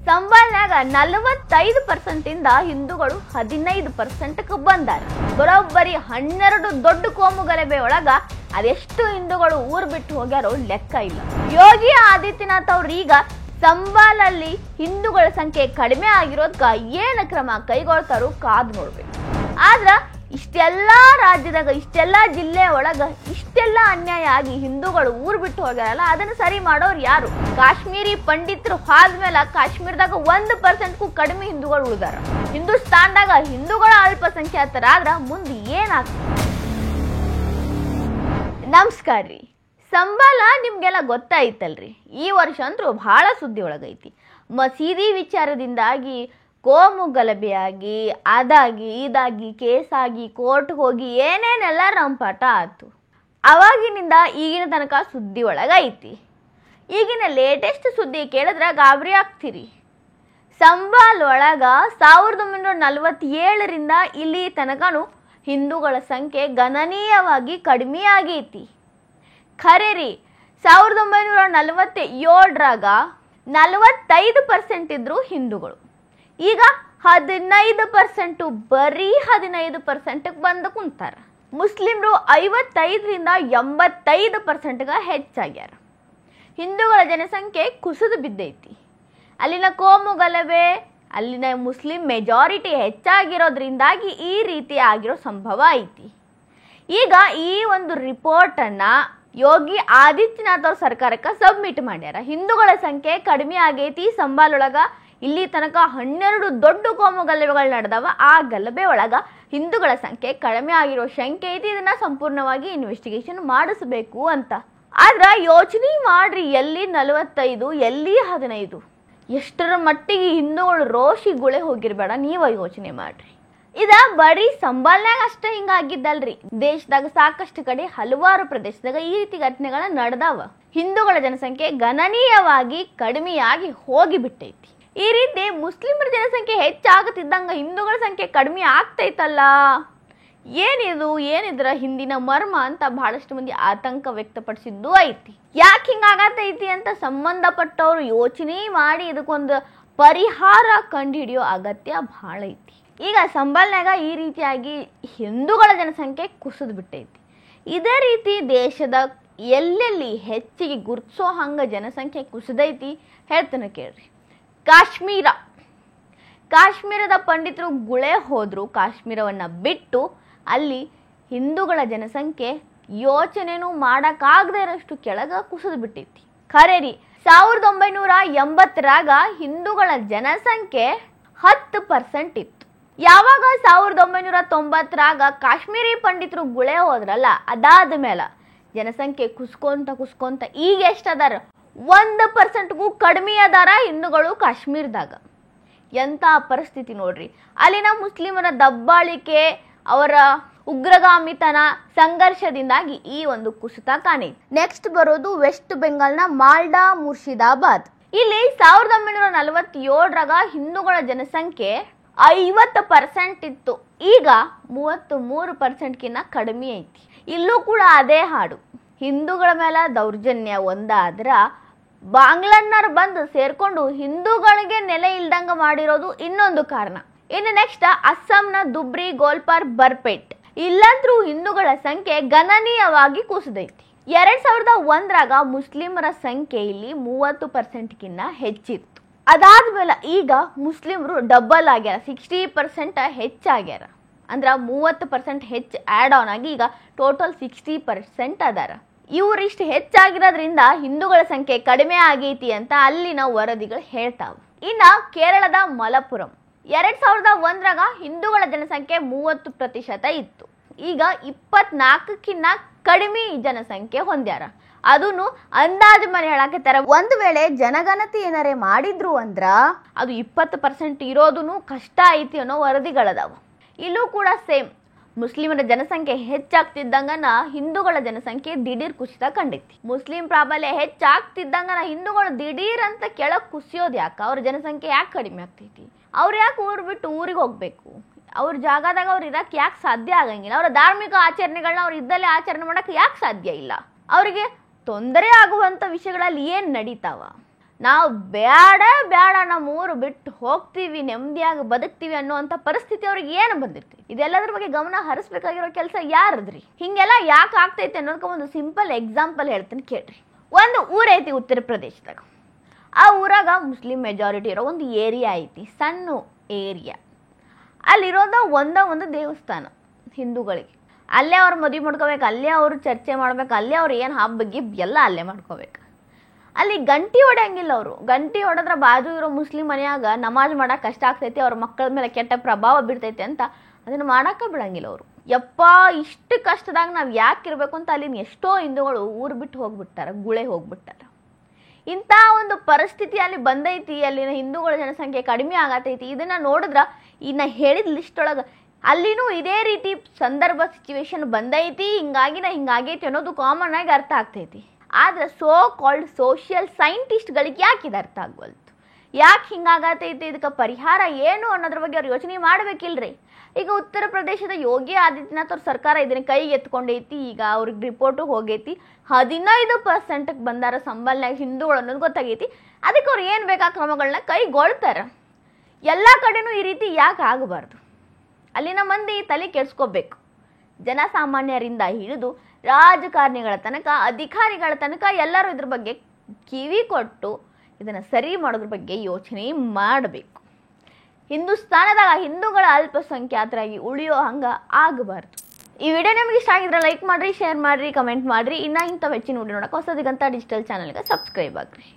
ಸಂಬಾಲ್ನಾಗ 45% ಇಂದ ಹಿಂದೂಗಳು 15% ಬಂದಾರ. ಬರೋಬ್ಬರಿ 12 ದೊಡ್ಡ ಕೋಮು ಗಲಭೆ ಒಳಗ ಅದೆಷ್ಟು ಹಿಂದೂಗಳು ಊರ್ ಬಿಟ್ಟು ಹೋಗ್ಯಾರೋ ಲೆಕ್ಕ ಇಲ್ಲ. ಯೋಗಿ ಆದಿತ್ಯನಾಥ್ ಅವ್ರು ಈಗ ಸಂಬಾಲಲ್ಲಿ ಹಿಂದೂಗಳ ಸಂಖ್ಯೆ ಕಡಿಮೆ ಆಗಿರೋದ್ಕ ಏನು ಕ್ರಮ ಕೈಗೊಳ್ತಾರೋ ಕಾದು ನೋಡ್ಬೇಕು. ಆದ್ರ ಇಷ್ಟೆಲ್ಲಾ ರಾಜ್ಯದಾಗ ಇಷ್ಟೆಲ್ಲಾ ಜಿಲ್ಲೆ ಒಳಗ ಇಷ್ಟೆಲ್ಲಾ ಅನ್ಯಾಯ ಆಗಿ ಹಿಂದೂಗಳು ಊರ್ ಬಿಟ್ಟು ಹೋಗ್ಯಾರಲ್ಲ, ಅದನ್ನ ಸರಿ ಮಾಡೋರು ಯಾರು? ಕಾಶ್ಮೀರಿ ಪಂಡಿತರು ಆದ್ಮೇಲೆ ಕಾಶ್ಮೀರದಾಗ 1% ಕಡಿಮೆ ಹಿಂದೂಗಳು ಉಳಿದಾರ. ಹಿಂದೂಸ್ತಾನ್ದಾಗ ಹಿಂದೂಗಳ ಅಲ್ಪಸಂಖ್ಯಾತರಾದ್ರ ಮುಂದೆ ಏನಾಗ್ತದೆ? ನಮಸ್ಕಾರ ರೀ. ಸಂಬಾಲ ನಿಮ್ಗೆಲ್ಲ ಗೊತ್ತಾಯ್ತಲ್ರಿ, ಈ ವರ್ಷ ಅಂತೂ ಬಹಳ ಸುದ್ದಿ ಒಳಗೈತಿ. ಮಸೀದಿ ವಿಚಾರದಿಂದಾಗಿ ಕೋಮು ಗಲಭೆಯಾಗಿ ಅದಾಗಿ ಇದಾಗಿ ಕೇಸಾಗಿ ಕೋರ್ಟ್ಗೆ ಹೋಗಿ ಏನೇನೆಲ್ಲ ರಂಪಾಟ ಆಯ್ತು. ಅವಾಗಿನಿಂದ ಈಗಿನ ತನಕ ಸುದ್ದಿ ಒಳಗೈತಿ. ಈಗಿನ ಲೇಟೆಸ್ಟ್ ಸುದ್ದಿ ಕೇಳಿದ್ರೆ ಗಾಬರಿ ಆಗ್ತೀರಿ. ಸಂಬಾಲ್ ಒಳಗ 1947ರಿಂದ ಇಲ್ಲಿ ತನಕನೂ ಹಿಂದೂಗಳ ಸಂಖ್ಯೆ ಗಣನೀಯವಾಗಿ ಕಡಿಮೆ ಆಗೈತಿ. ಖರೆ ರೀ, 1947ರಾಗ 45% ಇದ್ರು ಹಿಂದೂಗಳು. ಈಗ 15%, ಬರೀ 15% ಬಂದು ಕುಂತಾರ. ಮುಸ್ಲಿಮ್ರು 55ರಿಂದ 85% ಹೆಚ್ಚಾಗ್ಯಾರ. ಹಿಂದೂಗಳ ಜನಸಂಖ್ಯೆ ಕುಸಿದು ಬಿದ್ದೈತಿ. ಅಲ್ಲಿನ ಕೋಮು ಗಲಭೆ, ಅಲ್ಲಿನ ಮುಸ್ಲಿಂ ಮೆಜಾರಿಟಿ ಹೆಚ್ಚಾಗಿರೋದ್ರಿಂದಾಗಿ ಈ ರೀತಿ ಆಗಿರೋ ಸಂಭವ ಐತಿ. ಈಗ ಈ ಒಂದು ರಿಪೋರ್ಟನ್ನ ಯೋಗಿ ಆದಿತ್ಯನಾಥ್ ಅವ್ರ ಸರ್ಕಾರಕ್ಕೆ ಸಬ್ಮಿಟ್ ಮಾಡ್ಯಾರ. ಹಿಂದೂಗಳ ಸಂಖ್ಯೆ ಕಡಿಮೆ ಆಗೈತಿ ಸಂಬಾಲ್ ಒಳಗ. ಇಲ್ಲಿ ತನಕ 12 ದೊಡ್ಡ ಕೋಮು ಗಲಭೆಗಳು ನಡೆದವ. ಆ ಗಲಭೆ ಒಳಗ ಹಿಂದೂಗಳ ಸಂಖ್ಯೆ ಕಡಿಮೆ ಆಗಿರೋ ಶಂಕೆ ಐತಿ. ಇದನ್ನ ಸಂಪೂರ್ಣವಾಗಿ ಇನ್ವೆಸ್ಟಿಗೇಷನ್ ಮಾಡಿಸಬೇಕು ಅಂತ. ಆದ್ರ ಯೋಚನೆ ಮಾಡ್ರಿ, ಎಲ್ಲಿ 45 ಎಲ್ಲಿ 15? ಎಷ್ಟರ ಮಟ್ಟಿಗೆ ಹಿಂದೂಗಳು ರೋಷಿ ಗುಳೆ ಹೋಗಿರ್ಬೇಡ, ನೀವ ಯೋಚನೆ ಮಾಡ್ರಿ. ಇದ ಬರೀ ಸಂಬಾಲ್ನಾಗ ಅಷ್ಟೇ ಹಿಂಗಾಗಿದ್ದಲ್ರಿ, ದೇಶದಾಗ ಸಾಕಷ್ಟು ಕಡೆ ಹಲವಾರು ಪ್ರದೇಶದಾಗ ಈ ರೀತಿ ಘಟನೆಗಳ ನಡೆದಾವ. ಹಿಂದೂಗಳ ಜನಸಂಖ್ಯೆ ಗಣನೀಯವಾಗಿ ಕಡಿಮೆಯಾಗಿ ಹೋಗಿಬಿಟ್ಟೈತಿ. ಈ ರೀತಿ ಮುಸ್ಲಿಮರ ಜನಸಂಖ್ಯೆ ಹೆಚ್ಚಾಗುತ್ತಿದ್ದಂಗ ಹಿಂದೂಗಳ ಸಂಖ್ಯೆ ಕಡಿಮೆ ಆಗ್ತೈತಲ್ಲ, ಏನಿದ್ರ ಹಿಂದಿನ ಮರ್ಮ ಅಂತ ಬಹಳಷ್ಟು ಮಂದಿ ಆತಂಕ ವ್ಯಕ್ತಪಡಿಸಿದ್ದು ಐತಿ. ಯಾಕೆ ಹಿಂಗಾಗತೈತಿ ಅಂತ ಸಂಬಂಧಪಟ್ಟವ್ರು ಯೋಚನೆ ಮಾಡಿ ಇದಕ್ಕೊಂದು ಪರಿಹಾರ ಕಂಡುಹಿಡಿಯೋ ಅಗತ್ಯ ಬಹಳ ಐತಿ. ಈಗ ಸಂಬಾಲ್ನಾಗ ಈ ರೀತಿಯಾಗಿ ಹಿಂದೂಗಳ ಜನಸಂಖ್ಯೆ ಕುಸಿದು ಬಿಟ್ಟೈತಿ. ಇದೇ ರೀತಿ ದೇಶದ ಎಲ್ಲೆಲ್ಲಿ ಹೆಚ್ಚಿಗೆ ಗುರ್ತಿಸೋ ಹಂಗ ಜನಸಂಖ್ಯೆ ಕುಸಿದೈತಿ ಹೇಳ್ತಾನೆ ಕೇಳ್ರಿ. ಕಾಶ್ಮೀರದ ಪಂಡಿತರು ಗುಳೆ ಹೋದ್ರು. ಕಾಶ್ಮೀರವನ್ನ ಬಿಟ್ಟು ಅಲ್ಲಿ ಹಿಂದೂಗಳ ಜನಸಂಖ್ಯೆ ಯೋಚನೆನೂ ಮಾಡಕ್ಕಾಗದೇ ಇರೋಷ್ಟು ಕೆಳಗ ಕುಸಿದು ಬಿಟ್ಟೈತಿ. ಖರೆ ರೀ, 1980ರಾಗ ಹಿಂದೂಗಳ ಜನಸಂಖ್ಯೆ 10% ಇತ್ತು. ಯಾವಾಗ 1990ರಾಗ ಕಾಶ್ಮೀರಿ ಪಂಡಿತರು ಗುಳೆ ಹೋದ್ರಲ್ಲ, ಅದಾದ ಮೇಲೆ ಜನಸಂಖ್ಯೆ ಕುಸ್ಕೊಂತ ಈಗ ಎಷ್ಟದಾರ? 1%ಗೂ ಕಡಿಮೆ ಅದಾರ ಹಿಂದೂಗಳು ಕಾಶ್ಮೀರದಾಗ. ಎಂಥ ಪರಿಸ್ಥಿತಿ ನೋಡ್ರಿ. ಅಲ್ಲಿನ ಮುಸ್ಲಿಮರ ದಬ್ಬಾಳಿಕೆ, ಅವರ ಉಗ್ರಗಾಮಿತನ ಸಂಘರ್ಷದಿಂದಾಗಿ ಈ ಒಂದು ಕುಸಿತ ಕಾಣೈತಿ. ನೆಕ್ಸ್ಟ್ ಬರೋದು ವೆಸ್ಟ್ ಬೆಂಗಾಲ್ನ ಮಾಲ್ಡಾ ಮುರ್ಷಿದಾಬಾದ್. ಇಲ್ಲಿ 1947ರಾಗ ಹಿಂದೂಗಳ ಜನಸಂಖ್ಯೆ 50% ಇತ್ತು. ಈಗ 33%ಕಿನ್ನ ಕಡಿಮೆ ಐತಿ. ಇಲ್ಲೂ ಕೂಡ ಅದೇ ಹಾಡು. ಹಿಂದೂಗಳ ಮೇಲೆ ದೌರ್ಜನ್ಯ ಒಂದಾದ್ರ ಬಾಂಗ್ಲನ್ನರು ಬಂದು ಸೇರ್ಕೊಂಡು ಹಿಂದೂಗಳಿಗೆ ನೆಲೆ ಇಲ್ದಂಗ ಮಾಡಿರೋದು ಇನ್ನೊಂದು ಕಾರಣ. ಇನ್ನು ನೆಕ್ಸ್ಟ್ ಅಸ್ಸಾಂನ ದುಬ್ರಿ, ಗೋಲ್ಪಾರ್, ಬರ್ಪೇಟ್. ಇಲ್ಲಂದ್ರೂ ಹಿಂದೂಗಳ ಸಂಖ್ಯೆ ಗಣನೀಯವಾಗಿ ಕುಸಿದೈತಿ. 2001ರಾಗ ಮುಸ್ಲಿಮರ ಸಂಖ್ಯೆ ಇಲ್ಲಿ 30%ಕಿನ್ನ ಹೆಚ್ಚಿತ್ತು. ಅದಾದ್ಮೇಲೆ ಈಗ ಮುಸ್ಲಿಮರು ಡಬಲ್ ಆಗ್ಯಾರ, 60% ಹೆಚ್ಚಾಗ್ಯಾರ. ಅಂದ್ರ 30% ಹೆಚ್ಚು ಆಡ್ ಆನ್ ಆಗಿ ಈಗ ಟೋಟಲ್ 60% ಅದಾರ. ಇವ್ರಿಷ್ಟು ಹೆಚ್ಚಾಗಿರೋದ್ರಿಂದ ಹಿಂದೂಗಳ ಸಂಖ್ಯೆ ಕಡಿಮೆ ಆಗೈತಿ ಅಂತ ಅಲ್ಲಿನ ವರದಿಗಳು ಹೇಳ್ತಾವ. ಇನ್ನ ಕೇರಳದ ಮಲಪುರಂ 2001ರಾಗ ಹಿಂದೂಗಳ ಜನಸಂಖ್ಯೆ 30% ಇತ್ತು. ಈಗ 24ಕ್ಕಿನ್ನ ಕಡಿಮೆ ಜನಸಂಖ್ಯೆ ಹೊಂದ್ಯಾರ. ಅದನ್ನು ಅಂದಾಜು ಮೇಲೆ ಹೇಳಾಕತ್ತಾರ. ಒಂದು ವೇಳೆ ಜನಗಣತಿ ಏನಾರೇ ಮಾಡಿದ್ರು ಅಂದ್ರ ಅದು 20% ಇರೋದೂ ಕಷ್ಟ ಐತಿ ಅನ್ನೋ ವರದಿಗಳದಾವ. ಇಲ್ಲೂ ಕೂಡ ಸೇಮ್. ಮುಸ್ಲಿಮರ ಜನಸಂಖ್ಯೆ ಹೆಚ್ಚಾಗ್ತಿದ್ದಂಗನ ಹಿಂದೂಗಳ ಜನಸಂಖ್ಯೆ ದಿಢೀರ್ ಕುಸಿತ ಕಂಡೈತಿ. ಮುಸ್ಲಿಂ ಪ್ರಾಬಲ್ಯ ಹೆಚ್ಚಾಗ್ತಿದ್ದಂಗನ ಹಿಂದೂಗಳು ದಿಢೀರ್ ಅಂತ ಕೆಳಗ್ ಕುಸಿಯೋದು ಯಾಕೆ? ಅವ್ರ ಜನಸಂಖ್ಯೆ ಯಾಕೆ ಕಡಿಮೆ ಆಗ್ತೈತಿ? ಅವ್ರು ಯಾಕೆ ಊರು ಬಿಟ್ಟು ಊರಿಗೆ ಹೋಗ್ಬೇಕು? ಅವ್ರ ಜಾಗದಾಗ ಅವ್ರು ಇರಕ್ಕೆ ಯಾಕೆ ಸಾಧ್ಯ ಆಗಂಗಿಲ್ಲ? ಅವರ ಧಾರ್ಮಿಕ ಆಚರಣೆಗಳನ್ನ ಅವ್ರು ಇದ್ದಲ್ಲೇ ಆಚರಣೆ ಮಾಡಕ್ಕೆ ಯಾಕೆ ಸಾಧ್ಯ ಇಲ್ಲ? ಅವರಿಗೆ ತೊಂದರೆ ಆಗುವಂಥ ವಿಷಯಗಳಲ್ಲಿ ಏನು ನಡೀತಾವ? ನಾವು ಬೇಡ ಬೇಡ ನಮ್ಮ ಊರು ಬಿಟ್ಟು ಹೋಗ್ತೀವಿ, ನೆಮ್ಮದಿಯಾಗಿ ಬದುಕ್ತೀವಿ ಅನ್ನುವಂಥ ಪರಿಸ್ಥಿತಿ ಅವ್ರಿಗೆ ಏನು ಬಂದಿರ್ತೀವಿ. ಇದೆಲ್ಲದ್ರ ಬಗ್ಗೆ ಗಮನ ಹರಿಸ್ಬೇಕಾಗಿರೋ ಕೆಲಸ ಯಾರದ್ರಿ? ಹಿಂಗೆಲ್ಲ ಯಾಕೆ ಆಗ್ತೈತೆ ಅನ್ನೋದಕ್ಕೆ ಒಂದು ಸಿಂಪಲ್ ಎಕ್ಸಾಂಪಲ್ ಹೇಳ್ತೀನಿ ಕೇಳ್ರಿ. ಒಂದು ಊರೈತಿ ಉತ್ತರ ಪ್ರದೇಶದಾಗ. ಆ ಊರಾಗ ಮುಸ್ಲಿಂ ಮೆಜಾರಿಟಿ ಇರೋ ಒಂದು ಏರಿಯಾ ಐತಿ, ಸಣ್ಣ ಏರಿಯಾ. ಅಲ್ಲಿರೋದ ಒಂದು ದೇವಸ್ಥಾನ ಹಿಂದೂಗಳಿಗೆ. ಅಲ್ಲೇ ಅವ್ರು ಮದುವೆ ಮಾಡ್ಕೋಬೇಕು, ಅಲ್ಲೇ ಅವರು ಚರ್ಚೆ ಮಾಡ್ಬೇಕು, ಅಲ್ಲೇ ಅವ್ರು ಏನು ಹಬ್ಬ ಗಿಬ್ಬ ಎಲ್ಲ ಅಲ್ಲೇ ಮಾಡ್ಕೋಬೇಕು. ಅಲ್ಲಿ ಗಂಟಿ ಹೊಡೆಯಂಗಿಲ್ಲ ಅವರು. ಗಂಟಿ ಹೊಡೆದ್ರೆ ಬಾಜು ಇರೋ ಮುಸ್ಲಿಂ ಮನೆಯಾಗ ನಮಾಜ್ ಮಾಡಕ್ಕೆ ಕಷ್ಟ ಆಗ್ತೈತಿ, ಅವ್ರ ಮಕ್ಕಳ ಮೇಲೆ ಕೆಟ್ಟ ಪ್ರಭಾವ ಬೀರ್ತೈತಿ ಅಂತ ಅದನ್ನು ಮಾಡಕ್ಕೆ ಬಿಡಂಗಿಲ್ಲ ಅವರು. ಯಪ್ಪ, ಇಷ್ಟು ಕಷ್ಟದಾಗ ನಾವು ಯಾಕೆ ಇರಬೇಕು ಅಂತ ಅಲ್ಲಿನ ಎಷ್ಟೋ ಹಿಂದೂಗಳು ಊರು ಬಿಟ್ಟು ಹೋಗ್ಬಿಟ್ಟಾರ, ಗುಳೆ ಹೋಗ್ಬಿಟ್ಟಾರ. ಇಂಥ ಒಂದು ಪರಿಸ್ಥಿತಿ ಅಲ್ಲಿ ಬಂದೈತಿ. ಅಲ್ಲಿನ ಹಿಂದೂಗಳ ಜನಸಂಖ್ಯೆ ಕಡಿಮೆ ಆಗತೈತಿ. ಇದನ್ನು ನೋಡಿದ್ರೆ ಇನ್ನು ಹೇಳಿದ ಲಿಸ್ಟ್ ಒಳಗೆ ಅಲ್ಲಿನೂ ಇದೇ ರೀತಿ ಸಂದರ್ಭ ಸಿಚುವೇಶನ್ ಬಂದೈತಿ, ಹಿಂಗಾಗೈತಿ ಅನ್ನೋದು ಕಾಮನ್ ಆಗಿ ಅರ್ಥ ಆಗ್ತೈತಿ. ಆದ್ರೆ ಸೋ ಕಾಲ್ಡ್ ಸೋಷಿಯಲ್ ಸೈಂಟಿಸ್ಟ್ಗಳಿಗೆ ಯಾಕೆ ಇದು ಅರ್ಥ ಆಗ್ವಲ್ತು? ಯಾಕೆ ಹಿಂಗಾಗತೈತಿ, ಇದಕ್ಕೆ ಪರಿಹಾರ ಏನು ಅನ್ನೋದ್ರ ಬಗ್ಗೆ ಅವ್ರು ಯೋಚನೆ ಮಾಡ್ಬೇಕಿಲ್ರಿ. ಈಗ ಉತ್ತರ ಪ್ರದೇಶದ ಯೋಗಿ ಆದಿತ್ಯನಾಥ್ ಅವ್ರ ಸರ್ಕಾರ ಇದನ್ನ ಕೈಗೆ ಎತ್ಕೊಂಡೈತಿ. ಈಗ ಅವ್ರಿಗೆ ರಿಪೋರ್ಟು ಹೋಗೈತಿ, 15% ಬಂದಾರ ಸಂಬಲ್ನಾಗ ಹಿಂದೂಗಳು ಅನ್ನೋದು ಗೊತ್ತಾಗೈತಿ. ಅದಕ್ಕೆ ಅವ್ರು ಏನು ಬೇಕಾ ಕ್ರಮಗಳನ್ನ ಕೈಗೊಳ್ತಾರೆ. ಎಲ್ಲ ಕಡೆನೂ ಈ ರೀತಿ ಯಾಕೆ ಆಗಬಾರ್ದು? ಅಲ್ಲಿನ ಮಂದಿ ತಲೆ ಕೆಡ್ಸ್ಕೋಬೇಕು. ಜನಸಾಮಾನ್ಯರಿಂದ ಹಿಡಿದು ರಾಜಕಾರಣಿಗಳ ತನಕ, ಅಧಿಕಾರಿಗಳ ತನಕ ಎಲ್ಲರೂ ಇದ್ರ ಬಗ್ಗೆ ಕಿವಿ ಕೊಟ್ಟು ಇದನ್ನು ಸರಿ ಮಾಡೋದ್ರ ಬಗ್ಗೆ ಯೋಚನೆ ಮಾಡಬೇಕು. ಹಿಂದೂಸ್ತಾನದಾಗ ಹಿಂದೂಗಳ ಅಲ್ಪಸಂಖ್ಯಾತರಾಗಿ ಉಳಿಯೋ ಹಂಗೆ ಆಗಬಾರ್ದು. ಈ ವಿಡಿಯೋ ನಿಮಗೆ ಇಷ್ಟ ಆಗಿದ್ರೆ ಲೈಕ್ ಮಾಡಿರಿ, ಶೇರ್ ಮಾಡಿರಿ, ಕಮೆಂಟ್ ಮಾಡಿರಿ. ಇನ್ನೂ ಇಂಥ ಹೆಚ್ಚಿನ ವಿಡಿಯೋ ನೋಡೋಕೆ ಹೊಸದಿಗಂತ ಡಿಜಿಟಲ್ ಚಾನಲ್ಗೆ ಸಬ್ಸ್ಕ್ರೈಬ್ ಆಗಿರಿ.